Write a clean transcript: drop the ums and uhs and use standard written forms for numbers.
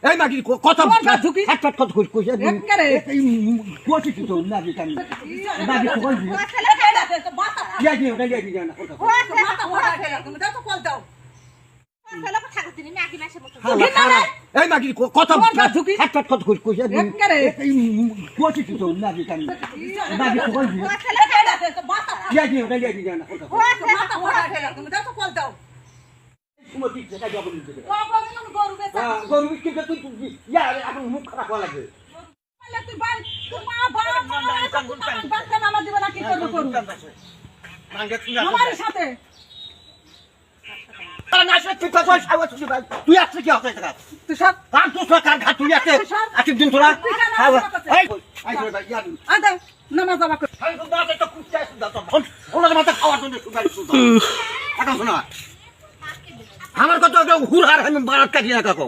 এই মাগি কথা ঝুঁকি হাত কথা কইছ কইছ একবারে কোটি তো মাগি কাম মাগি কই ইয়া কি ওটা ইয়া কি জানা এই মাগি কথা ঝুঁকি হাত কথা কইছ কইছ একবারে কোটি তো মাগি কাম মাগি কই ইয়া কি ওটা ইয়া কি জানা তোমার কি জায়গা জব দিতে গরু কিন্তু তুই ইয়া এখন মুখ খারাপ হওয়া লাগে আমার সাথে তুই আসছে কি হচ্ছে তুই সব কার তো সরকার ঘাট তুই আসছে আজকে দিন তোরা নামাজ যাবা আমার কথা হুর হার আমি বারাত কাটিয়ে রাখো